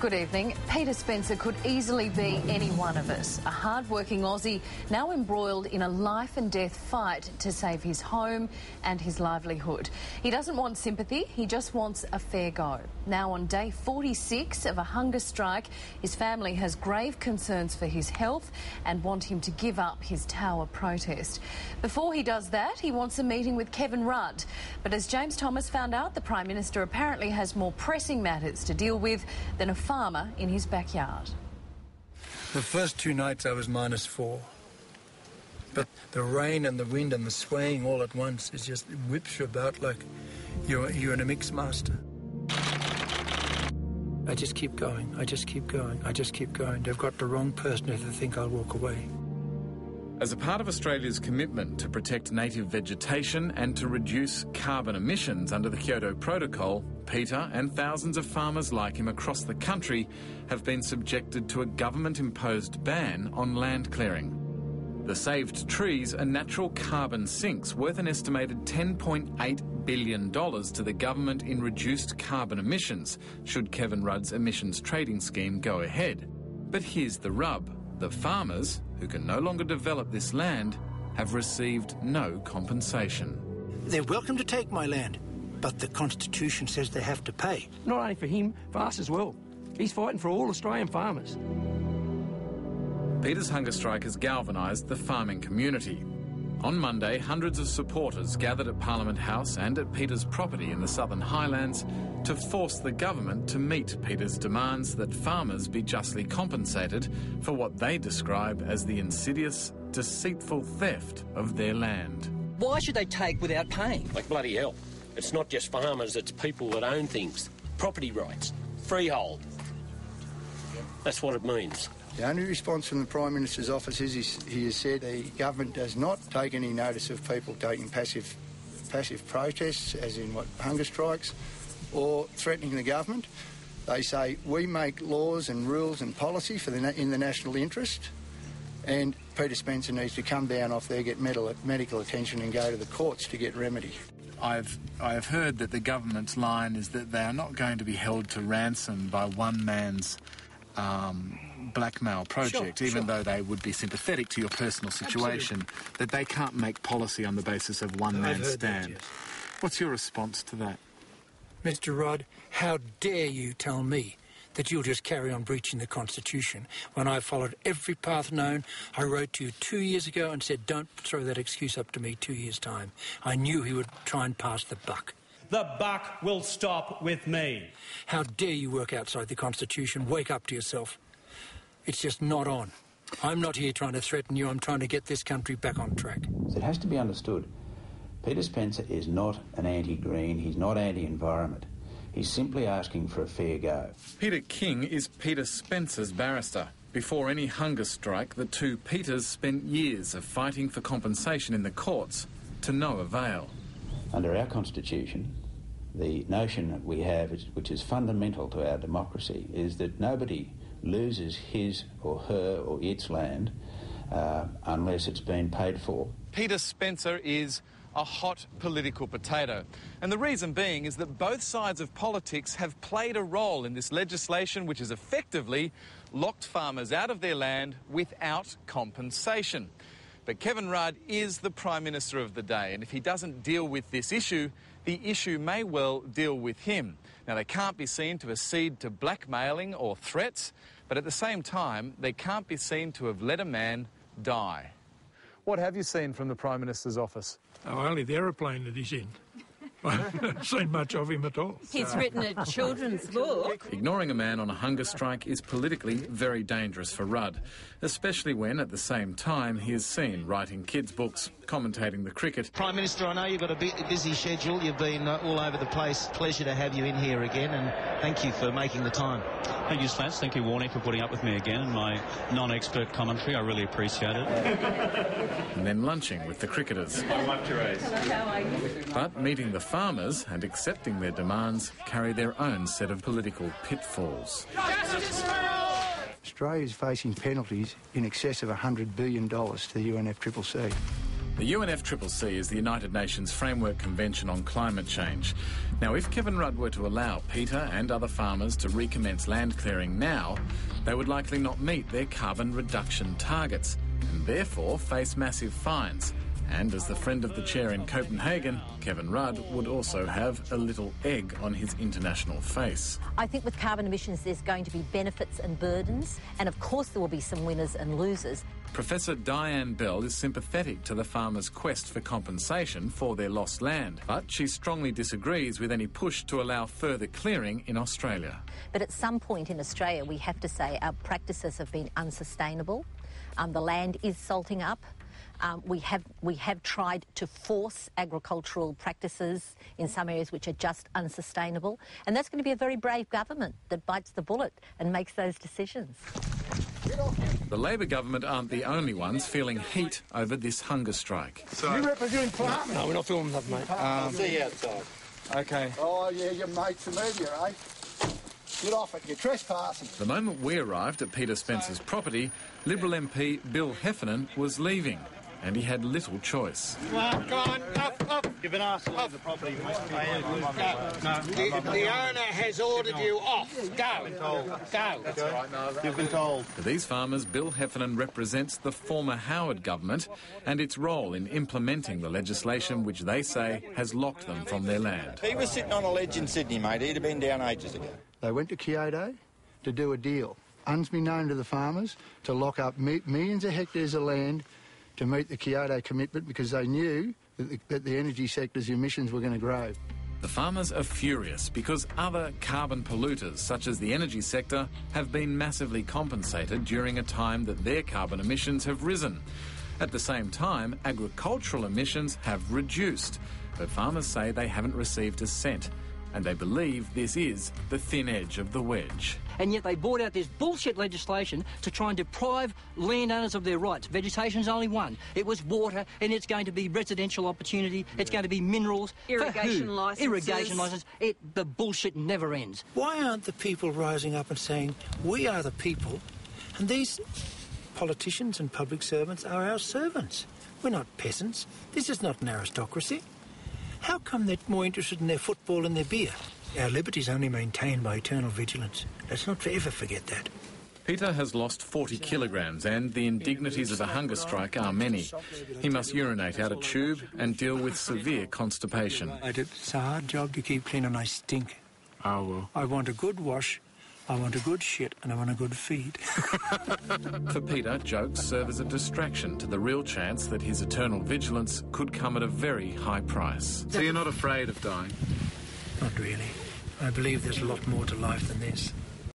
Good evening. Peter Spencer could easily be any one of us. A hard-working Aussie now embroiled in a life and death fight to save his home and his livelihood. He doesn't want sympathy, he just wants a fair go. Now on day 46 of a hunger strike, his family has grave concerns for his health and want him to give up his Tower protest. Before he does that, he wants a meeting with Kevin Rudd. But as James Thomas found out, the Prime Minister apparently has more pressing matters to deal with than a farmer in his backyard. The first 2 nights I was -4. But the rain and the wind and the swaying all at once, it just whips you about like you're in a mix master. I just keep going, I just keep going, I just keep going. They've got the wrong person if they think I'll walk away. As a part of Australia's commitment to protect native vegetation and to reduce carbon emissions under the Kyoto Protocol, Peter and thousands of farmers like him across the country have been subjected to a government-imposed ban on land clearing. The saved trees are natural carbon sinks worth an estimated $10.8 billion to the government in reduced carbon emissions, should Kevin Rudd's emissions trading scheme go ahead. But here's the rub. The farmers, who can no longer develop this land, have received no compensation. They're welcome to take my land, but the Constitution says they have to pay. Not only for him, for us as well. He's fighting for all Australian farmers. Peter's hunger strike has galvanised the farming community. On Monday, hundreds of supporters gathered at Parliament House and at Peter's property in the Southern Highlands to force the government to meet Peter's demands that farmers be justly compensated for what they describe as the insidious, deceitful theft of their land. Why should they take without paying? Like bloody hell. It's not just farmers, it's people that own things. Property rights, freehold. That's what it means. The only response from the Prime Minister's office is he has said the government does not take any notice of people taking passive protests, as in hunger strikes, or threatening the government. They say we make laws and rules and policy in the national interest, and Peter Spencer needs to come down off there, get medical attention and go to the courts to get remedy. I have heard that the government's line is that they are not going to be held to ransom by one man's blackmail project, even though they would be sympathetic to your personal situation, that they can't make policy on the basis of one man's stand. That, yes. What's your response to that? Mr. Rudd, how dare you tell me that you'll just carry on breaching the Constitution when I followed every path known? I wrote to you 2 years ago and said, don't throw that excuse up to me 2 years' time. I knew he would try and pass the buck. The buck will stop with me. How dare you work outside the Constitution? Wake up to yourself. It's just not on. I'm not here trying to threaten you. I'm trying to get this country back on track. It has to be understood. Peter Spencer is not an anti-green. He's not anti-environment. He's simply asking for a fair go. Peter King is Peter Spencer's barrister. Before any hunger strike, the two Peters spent years of fighting for compensation in the courts, to no avail. Under our Constitution, the notion that we have, which is fundamental to our democracy, is that nobody loses his or her or its land unless it's been paid for. Peter Spencer is a hot political potato. And the reason being is that both sides of politics have played a role in this legislation which has effectively locked farmers out of their land without compensation. But Kevin Rudd is the Prime Minister of the day, and if he doesn't deal with this issue, the issue may well deal with him. Now, they can't be seen to accede to blackmailing or threats, but at the same time, they can't be seen to have let a man die. What have you seen from the Prime Minister's office? Oh, only the aeroplane that he's in. I haven't seen much of him at all. He's written a children's book. Ignoring a man on a hunger strike is politically very dangerous for Rudd, especially when, at the same time, he is seen writing kids' books, commentating the cricket. Prime Minister, I know you've got a busy schedule. You've been all over the place. Pleasure to have you in here again, and thank you for making the time. Thank you, Slats. Thank you, Warnie, for putting up with me again and my non-expert commentary. I really appreciate it. And then lunching with the cricketers. I loved your race. Hello, how are you? But meeting the farmers and accepting their demands carry their own set of political pitfalls. Australia is facing penalties in excess of $100 billion to the UNFCCC. The UNFCCC is the United Nations Framework Convention on Climate Change. Now, if Kevin Rudd were to allow Peter and other farmers to recommence land clearing now, they would likely not meet their carbon reduction targets and therefore face massive fines. And as the friend of the chair in Copenhagen, Kevin Rudd would also have a little egg on his international face. I think with carbon emissions there's going to be benefits and burdens, and of course there will be some winners and losers. Professor Diane Bell is sympathetic to the farmers' quest for compensation for their lost land, but she strongly disagrees with any push to allow further clearing in Australia. But at some point in Australia we have to say our practices have been unsustainable. The land is salting up. We have tried to force agricultural practices in some areas which are just unsustainable, and that's going to be a very brave government that bites the bullet and makes those decisions. The Labor government aren't the only ones feeling heat over this hunger strike. So, you representing farmers? No, we're not filming that, mate. I'll see you outside. OK. Oh, yeah, your mate's the media, eh? Get off it, you're trespassing. The moment we arrived at Peter Spencer's property, Liberal MP Bill Heffernan was leaving, and he had little choice. Come on, up. You've been asked to leave the property, mate. No. The owner has ordered you off. Go. That's right, no. You've been told. For these farmers, Bill Heffernan represents the former Howard government and its role in implementing the legislation which they say has locked them from their land. He was sitting on a ledge in Sydney, mate. He'd have been down ages ago. They went to Kyoto to do a deal, unbeknown to the farmers, to lock up millions of hectares of land to meet the Kyoto commitment because they knew that the energy sector's emissions were going to grow. The farmers are furious because other carbon polluters, such as the energy sector, have been massively compensated during a time that their carbon emissions have risen. At the same time, agricultural emissions have reduced, but farmers say they haven't received a cent, and they believe this is the thin edge of the wedge. And yet they brought out this bullshit legislation to try and deprive landowners of their rights. Vegetation's only one. It was water, and it's going to be residential opportunity. It's going to be minerals. Irrigation licences. Irrigation licences. The bullshit never ends. Why aren't the people rising up and saying, we are the people, and these politicians and public servants are our servants? We're not peasants. This is not an aristocracy. How come they're more interested in their football and their beer? Our liberty's only maintained by eternal vigilance. Let's not ever forget that. Peter has lost 40 kilograms and the indignities of a hunger strike are many. He must urinate out a tube and deal with severe constipation. It's a hard job to keep clean and I stink. Oh, well. I want a good wash, I want a good shit and I want a good feed. For Peter, jokes serve as a distraction to the real chance that his eternal vigilance could come at a very high price. So you're not afraid of dying? Not really. I believe there's a lot more to life than this.